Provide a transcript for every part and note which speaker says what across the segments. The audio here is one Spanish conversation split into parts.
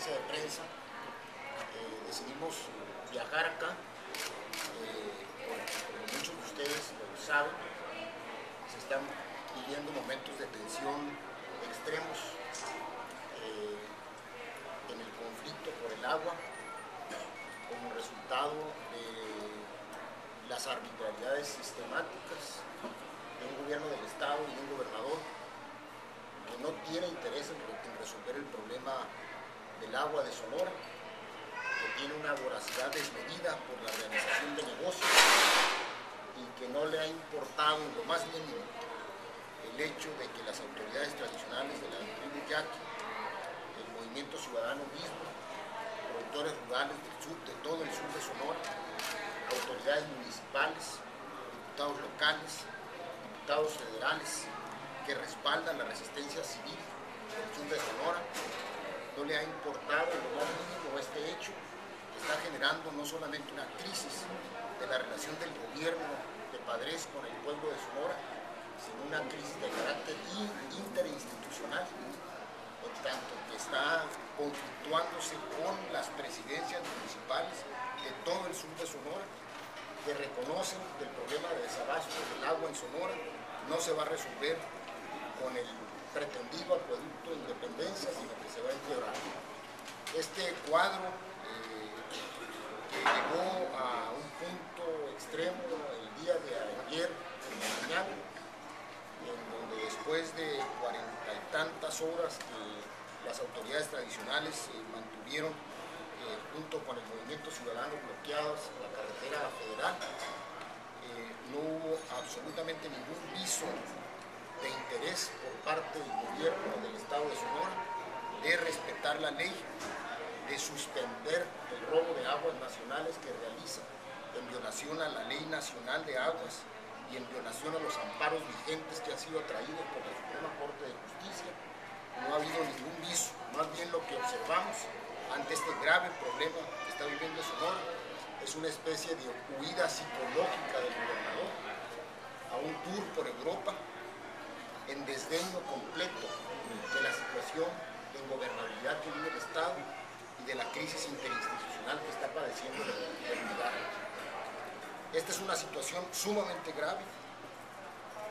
Speaker 1: conferencia de prensa. Decidimos viajar acá, porque como muchos de ustedes lo saben, se están viviendo momentos de tensión extremos en el conflicto por el agua, como resultado de las arbitrariedades sistemáticas de un gobierno del Estado y de un gobernador que no tiene interés en resolver el problema del agua de Sonora, que tiene una voracidad desmedida por la realización de negocios y que no le ha importado en lo más mínimo el hecho de que las autoridades tradicionales de la tribu Yaqui, el movimiento ciudadano mismo, productores rurales del sur, de todo el sur de Sonora, autoridades municipales, diputados locales, diputados federales que respaldan la resistencia civil del sur de Sonora, no le ha importado en lo más mínimo este hecho que está generando no solamente una crisis de la relación del gobierno de Padres con el pueblo de Sonora, sino una crisis de carácter interinstitucional, en tanto que está conflictuándose con las presidencias municipales de todo el sur de Sonora, que reconocen que el problema de desabasto del agua en Sonora no se va a resolver con el pretendido acueducto de Independencia, sino que se va a empeorar. Este cuadro que llegó a un punto extremo el día de ayer en la mañana, en donde después de 40 y tantas horas que las autoridades tradicionales mantuvieron junto con el movimiento ciudadano bloqueados en la carretera federal, no hubo absolutamente ningún viso de interés por parte del gobierno del Estado de Sonora de respetar la ley, de suspender el robo de aguas nacionales que realiza en violación a la Ley Nacional de Aguas y en violación a los amparos vigentes que han sido atraídos por la Suprema Corte de Justicia. No ha habido ningún viso, más bien lo que observamos ante este grave problema que está viviendo Sonora es una especie de huida psicológica del gobernador a un tour por Europa, en desdeño completo de la situación de ingobernabilidad que vive el Estado y de la crisis interinstitucional que está padeciendo la gobernabilidad. Esta es una situación sumamente grave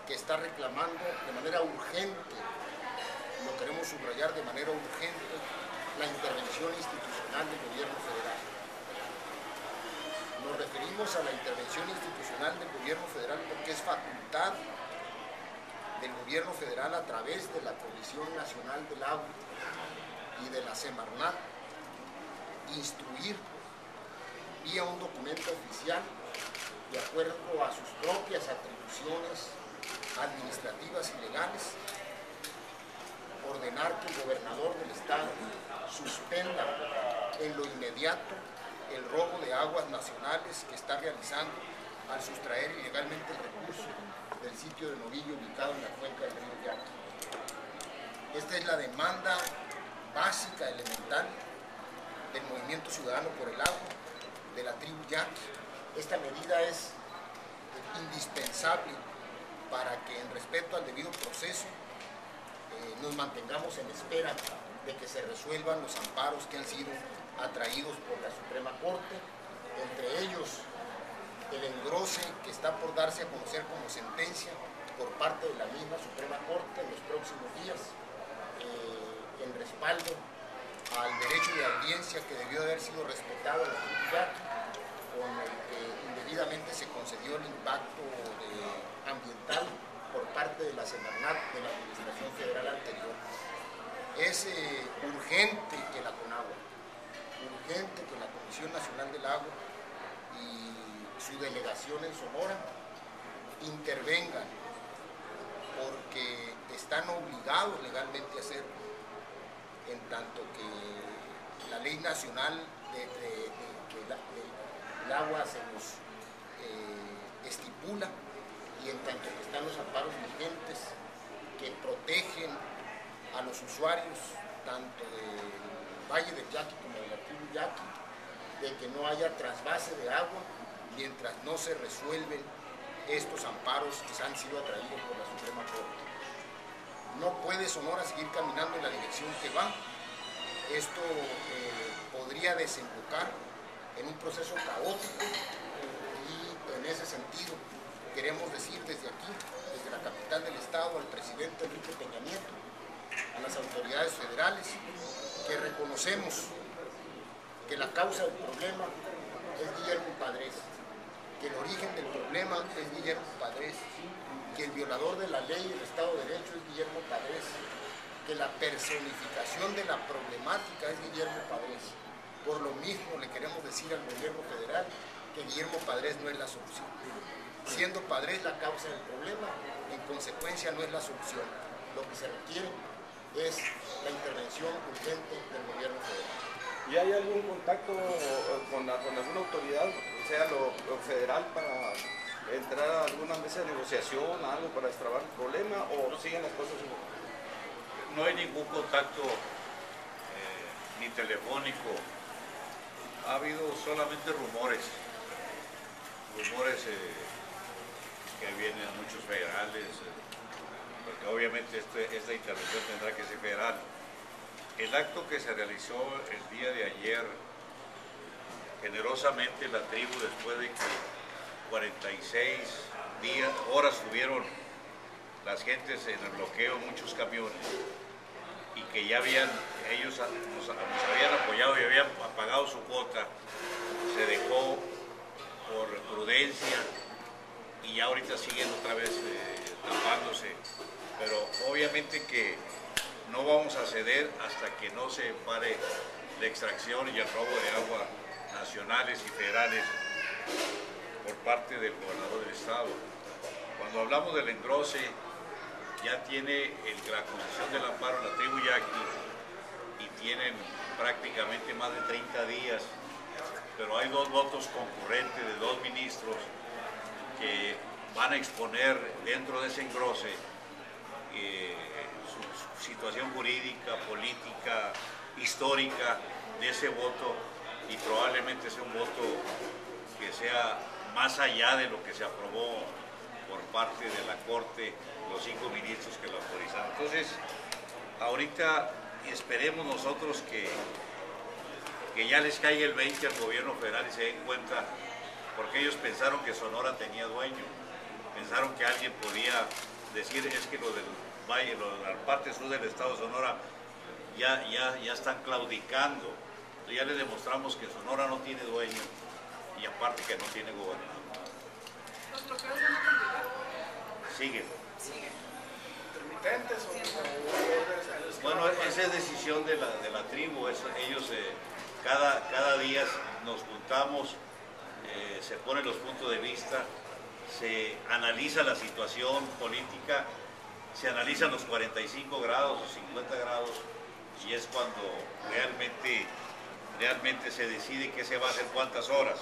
Speaker 1: que está reclamando de manera urgente, lo queremos subrayar de manera urgente, la intervención institucional del gobierno federal. Nos referimos a la intervención institucional del gobierno federal porque es facultad del gobierno federal a través de la Comisión Nacional del Agua y de la Semarnat instruir vía un documento oficial de acuerdo a sus propias atribuciones administrativas y legales, ordenar que el gobernador del estado suspenda en lo inmediato el robo de aguas nacionales que está realizando al sustraer ilegalmente el recurso del sitio de Novillo ubicado en la cuenca del río Yaqui. Esta es la demanda básica, elemental, del movimiento ciudadano por el agua, de la tribu Yaqui. Esta medida es indispensable para que en respeto al debido proceso nos mantengamos en espera de que se resuelvan los amparos que han sido atraídos por la Suprema Corte, entre ellos el engrose que está por darse a conocer como sentencia por parte de la misma Suprema Corte en los próximos días, en respaldo al derecho de audiencia que debió haber sido respetado en la tribu Yaqui, con el que indebidamente se concedió el impacto ambiental por parte de la Semarnat de la Administración Federal anterior. Es urgente que la CONAGUA, urgente que la Comisión Nacional del Agua y su delegación en Sonora intervengan, porque están obligados legalmente a hacerlo, en tanto que la ley nacional del agua se nos estipula, y en tanto que están los amparos vigentes que protegen a los usuarios tanto del Valle del Yaqui como de la tribu Yaqui, de que no haya trasvase de agua mientras no se resuelven estos amparos que han sido atraídos por la Suprema Corte. No puede Sonora seguir caminando en la dirección que va, esto podría desembocar en un proceso caótico y en ese sentido queremos decir desde aquí, desde la capital del estado, al presidente Enrique Peña Nieto, a las autoridades federales, que reconocemos que la causa del problema es Guillermo Padres, que el origen del problema es Guillermo Padres, que el violador de la ley y el Estado de Derecho es Guillermo Padres, que la personificación de la problemática es Guillermo Padres. Por lo mismo le queremos decir al gobierno federal que Guillermo Padres no es la solución. Siendo Padres la causa del problema, en consecuencia no es la solución. Lo que se requiere es la intervención urgente del gobierno federal.
Speaker 2: ¿Y hay algún contacto con alguna autoridad, sea lo federal, para entrar a alguna mesa de negociación, algo para destrabar el problema, o siguen las cosas igual?
Speaker 3: No hay ningún contacto ni telefónico. Ha habido solamente rumores que vienen muchos federales, porque obviamente esta intervención tendrá que ser federal. El acto que se realizó el día de ayer, generosamente la tribu, después de que 46 horas tuvieron las gentes en el bloqueo, muchos camiones, y que ya ellos nos habían apoyado y habían pagado su cuota, se dejó por prudencia y ya ahorita siguen otra vez tapándose, pero obviamente que no vamos a ceder hasta que no se pare la extracción y el robo de agua nacionales y federales por parte del gobernador del estado. Cuando hablamos del engrose, ya tiene la concesión del amparo la tribu Yaqui y tienen prácticamente más de 30 días, pero hay 2 votos concurrentes de 2 ministros que van a exponer dentro de ese engrose su situación jurídica, política, histórica de ese voto, y probablemente sea un voto que sea más allá de lo que se aprobó por parte de la Corte, los 5 ministros que lo autorizaron. Entonces, ahorita esperemos nosotros que ya les caiga el 20 al gobierno federal y se den cuenta, porque ellos pensaron que Sonora tenía dueño, pensaron que alguien podía decir, es que lo del valle, la parte sur del estado de Sonora ya están claudicando. Ya les demostramos que Sonora no tiene dueño y aparte que no tiene gobernador.
Speaker 4: ¿Los bloqueos van a continuar?
Speaker 3: Siguen.
Speaker 4: ¿Intermitentes o...?
Speaker 3: Bueno, esa es decisión de la tribu. Ellos cada día nos juntamos, se ponen los puntos de vista, se analiza la situación política, se analizan los 45 grados o 50 grados y es cuando realmente se decide qué se va a hacer, cuántas horas.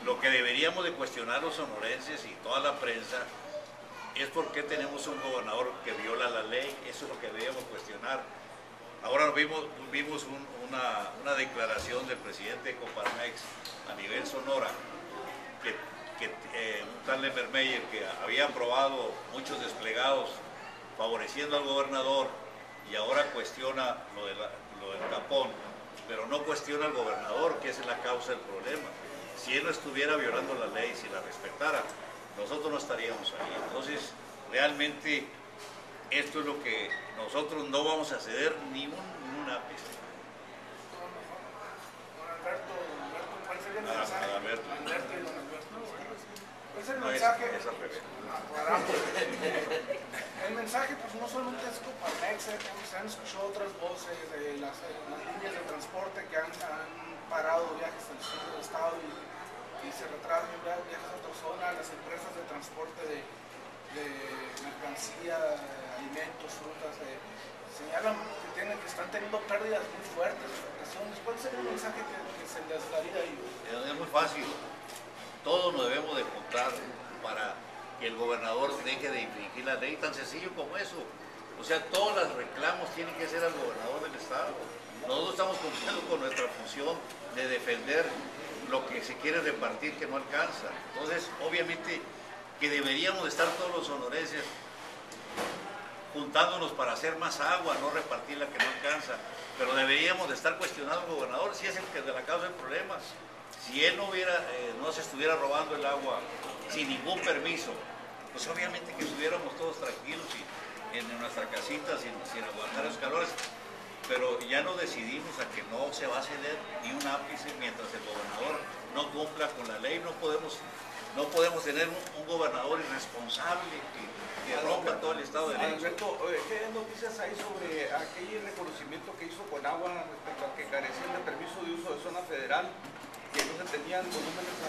Speaker 3: Lo que deberíamos de cuestionar los sonorenses y toda la prensa es por qué tenemos un gobernador que viola la ley. Eso es lo que deberíamos cuestionar. Ahora vimos una declaración del presidente de Coparmex a nivel Sonora, que un tal Lemmermeyer, que había aprobado muchos desplegados favoreciendo al gobernador, y ahora cuestiona lo del tapón, pero no cuestiona al gobernador, que es la causa del problema. Si él no estuviera violando la ley, si la respetara, nosotros no estaríamos ahí. Entonces, realmente, esto es lo que nosotros no vamos a ceder ni un ápice.
Speaker 4: Alberto, ¿cuál sería el mensaje?
Speaker 3: Alberto.
Speaker 4: Alberto y don Alberto. ¿Cuál es el
Speaker 3: No,
Speaker 4: mensaje?
Speaker 3: es al revés.
Speaker 4: El mensaje, pues no solamente es Coparmex, se han escuchado otras voces de las líneas de transporte que han parado viajes al sur del estado y se retrasan viajes a otras zonas, las empresas de transporte de mercancía, alimentos, frutas, señalan que están teniendo pérdidas muy fuertes de exportaciones. ¿Cuál sería el mensaje que se les daría a ellos?
Speaker 3: Es muy fácil. Todos nos debemos de juntar para que el gobernador deje de infringir la ley, tan sencillo como eso. O sea, todos los reclamos tienen que ser al gobernador del estado. Nosotros estamos cumpliendo con nuestra función de defender lo que se quiere repartir que no alcanza. Entonces, obviamente que deberíamos estar todos los sonorenses juntándonos para hacer más agua, no repartir la que no alcanza. Pero deberíamos de estar cuestionando al gobernador si es el que de la causa del problema. Si él no se estuviera robando el agua sin ningún permiso, pues obviamente que estuviéramos todos tranquilos y en nuestra casita sin aguantar los calores. Pero ya no decidimos a que no se va a ceder ni un ápice mientras el gobernador no cumpla con la ley. No podemos tener un gobernador irresponsable que rompa todo el Estado de Derecho.
Speaker 2: Alberto, ¿qué noticias hay sobre aquel reconocimiento que hizo Conagua respecto a que carecían de permiso de uso de zona federal, que no se tenían volúmenes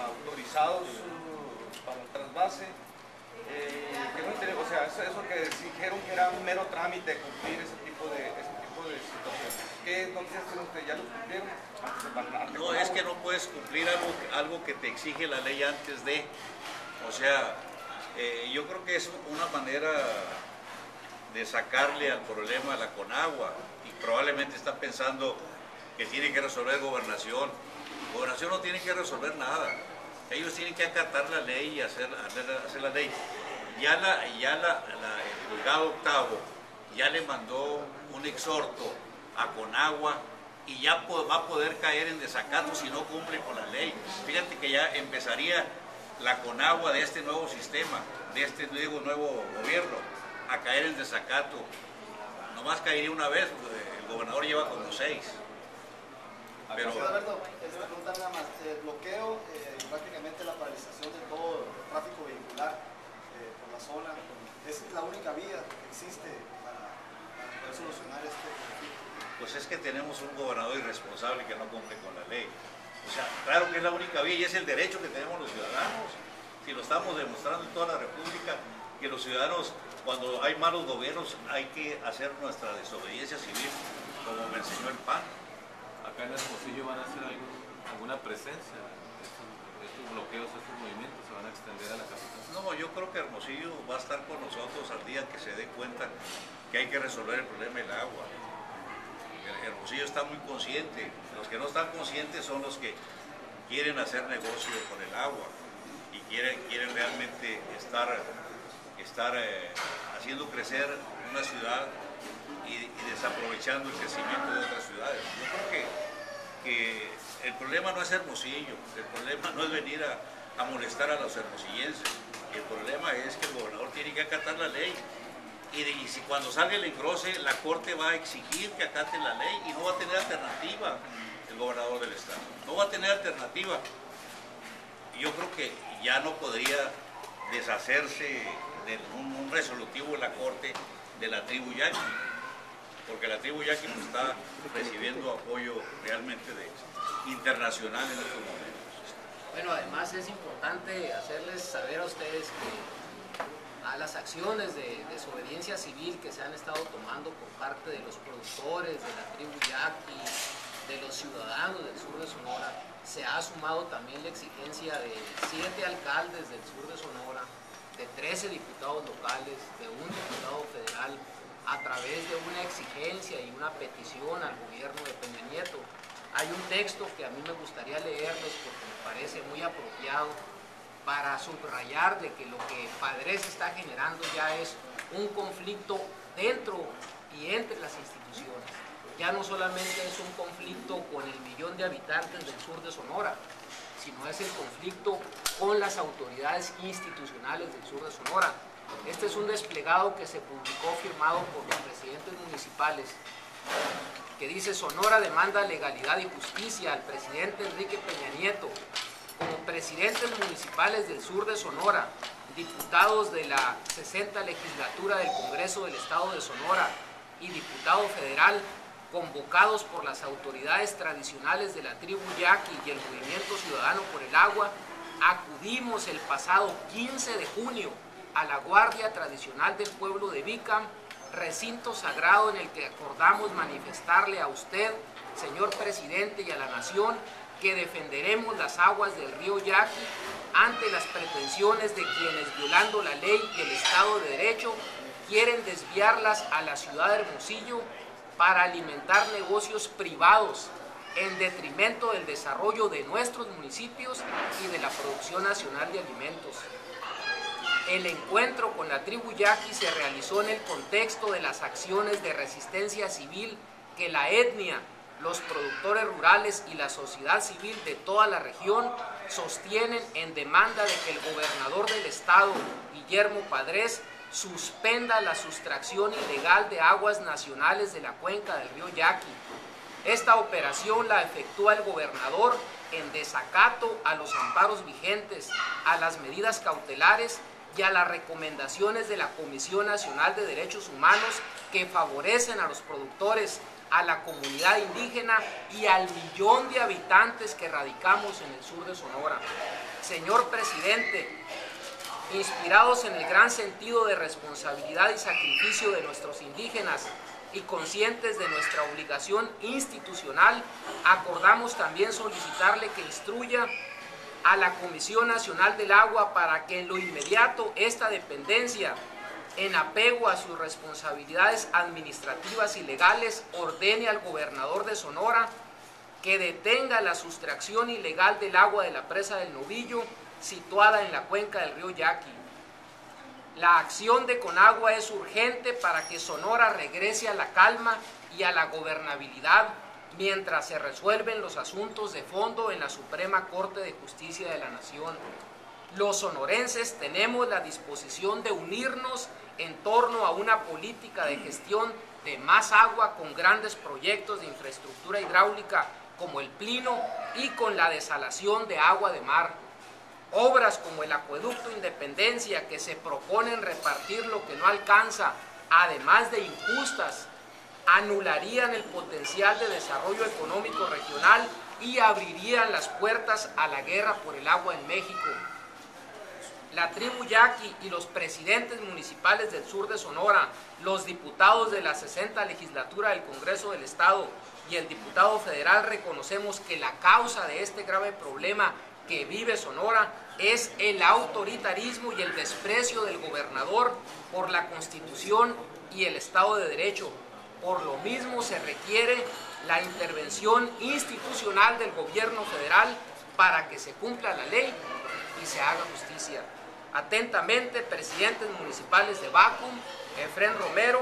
Speaker 2: autorizados para el trasvase? Que no entiendo, o sea, eso que dijeron que era un mero trámite cumplir ese tipo de situaciones. ¿Qué noticias tiene usted? ¿Ya lo cumplieron?
Speaker 3: No, es que no puedes cumplir algo que te exige la ley antes de. O sea, yo creo que es una manera de sacarle al problema a la Conagua, y probablemente están pensando que tiene que resolver Gobernación. Gobernación no tiene que resolver nada. Ellos tienen que acatar la ley y hacer la ley. Ya el juzgado octavo ya le mandó un exhorto a Conagua y ya va a poder caer en desacato si no cumple con la ley. Fíjate que ya empezaría la Conagua de este nuevo sistema, de este nuevo gobierno, a caer en desacato. Nomás caería una vez, el gobernador lleva como 6. Pero,
Speaker 5: sí, Alberto, preguntar nada más, el bloqueo, prácticamente la paralización de todo el tráfico vehicular por la zona, ¿es la única vía que existe para poder solucionar este conflicto?
Speaker 3: pues es que tenemos un gobernador irresponsable que no cumple con la ley. O sea, claro que es la única vía y es el derecho que tenemos los ciudadanos. Si lo estamos demostrando en toda la República, que los ciudadanos, cuando hay malos gobiernos, hay que hacer nuestra desobediencia civil, como me enseñó el PAN.
Speaker 6: Acá en Hermosillo van a hacer alguna presencia, estos bloqueos, estos movimientos se van a extender a la capital.
Speaker 3: No, yo creo que Hermosillo va a estar con nosotros al día que se dé cuenta que hay que resolver el problema del agua. Hermosillo está muy consciente, los que no están conscientes son los que quieren hacer negocio con el agua y quieren realmente estar haciendo crecer una ciudad y desaprovechando el crecimiento de otras ciudades. Yo creo que el problema no es Hermosillo, el problema no es venir a molestar a los hermosillenses, el problema es que el gobernador tiene que acatar la ley. Y si cuando salga el engrose, la Corte va a exigir que acaten la ley y no va a tener alternativa el gobernador del estado. No va a tener alternativa. Y yo creo que ya no podría deshacerse de un resolutivo en la Corte de la tribu yaqui, porque la tribu yaqui no está recibiendo apoyo realmente internacional en estos momentos.
Speaker 7: Bueno, además es importante hacerles saber a ustedes que a las acciones de desobediencia civil que se han estado tomando por parte de los productores, de la tribu yaqui, de los ciudadanos del sur de Sonora, se ha sumado también la exigencia de 7 alcaldes del sur de Sonora, de 13 diputados locales, de un diputado federal, a través de una exigencia y una petición al gobierno de Peña Nieto. Hay un texto que a mí me gustaría leerles porque me parece muy apropiado para subrayar de que lo que Padres está generando ya es un conflicto dentro y entre las instituciones. Ya no solamente es un conflicto con el 1.000.000 de habitantes del sur de Sonora, sino es el conflicto con las autoridades institucionales del sur de Sonora. Este es un desplegado que se publicó firmado por los presidentes municipales que dice: Sonora demanda legalidad y justicia al presidente Enrique Peña Nieto. Como presidentes municipales del sur de Sonora, diputados de la 60 legislatura del Congreso del Estado de Sonora y diputado federal, convocados por las autoridades tradicionales de la tribu yaqui y el Movimiento Ciudadano por el Agua, acudimos el pasado 15 de junio a la Guardia Tradicional del Pueblo de Bicam, recinto sagrado en el que acordamos manifestarle a usted, señor presidente, y a la nación que defenderemos las aguas del río Yaqui ante las pretensiones de quienes, violando la ley y el Estado de Derecho, quieren desviarlas a la ciudad de Hermosillo para alimentar negocios privados en detrimento del desarrollo de nuestros municipios y de la producción nacional de alimentos. El encuentro con la tribu yaqui se realizó en el contexto de las acciones de resistencia civil que la etnia, los productores rurales y la sociedad civil de toda la región sostienen en demanda de que el gobernador del estado, Guillermo Padres, suspenda la sustracción ilegal de aguas nacionales de la cuenca del río Yaqui. Esta operación la efectúa el gobernador en desacato a los amparos vigentes, a las medidas cautelares y a las recomendaciones de la Comisión Nacional de Derechos Humanos que favorecen a los productores, a la comunidad indígena y al millón de habitantes que radicamos en el sur de Sonora. Señor presidente, inspirados en el gran sentido de responsabilidad y sacrificio de nuestros indígenas y conscientes de nuestra obligación institucional, acordamos también solicitarle que instruya a la Comisión Nacional del Agua para que en lo inmediato esta dependencia, en apego a sus responsabilidades administrativas y legales, ordene al gobernador de Sonora que detenga la sustracción ilegal del agua de la presa del Novillo, situada en la cuenca del río Yaqui. La acción de Conagua es urgente para que Sonora regrese a la calma y a la gobernabilidad mientras se resuelven los asuntos de fondo en la Suprema Corte de Justicia de la Nación. Los sonorenses tenemos la disposición de unirnos en torno a una política de gestión de más agua con grandes proyectos de infraestructura hidráulica como el Plino y con la desalación de agua de mar. Obras como el Acueducto Independencia, que se proponen repartir lo que no alcanza, además de injustas, anularían el potencial de desarrollo económico regional y abrirían las puertas a la guerra por el agua en México. La tribu yaqui y los presidentes municipales del sur de Sonora, los diputados de la 60ª legislatura del Congreso del Estado y el diputado federal reconocemos que la causa de este grave problema que vive Sonora es el autoritarismo y el desprecio del gobernador por la Constitución y el Estado de Derecho. Por lo mismo se requiere la intervención institucional del gobierno federal para que se cumpla la ley y se haga justicia. Atentamente, presidentes municipales de Bacum, Efrén Romero,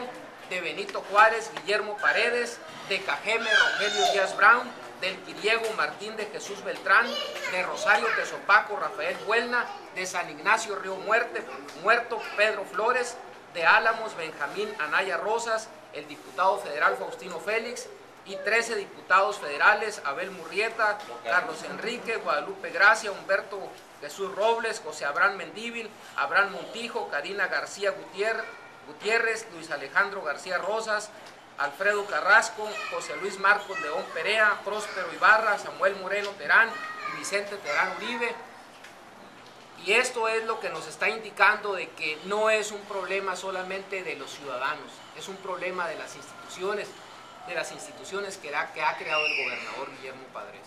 Speaker 7: de Benito Juárez, Guillermo Paredes, de Cajeme, Rogelio Díaz Brown, del Quiriego, Martín de Jesús Beltrán, de Rosario Tezopaco, Rafael Buelna, de San Ignacio Río Muerto, Pedro Flores, de Álamos, Benjamín Anaya Rosas, el diputado federal Faustino Félix y 13 diputados federales, Abel Murrieta, Carlos Enrique, Guadalupe Gracia, Humberto Jesús Robles, José Abraham Mendívil, Abraham Montijo, Karina García Gutiérrez, Luis Alejandro García Rosas, Alfredo Carrasco, José Luis Marcos León Perea, Próspero Ibarra, Samuel Moreno Terán y Vicente Terán Uribe. Y esto es lo que nos está indicando de que no es un problema solamente de los ciudadanos, es un problema de las instituciones que ha creado el gobernador Guillermo Padres.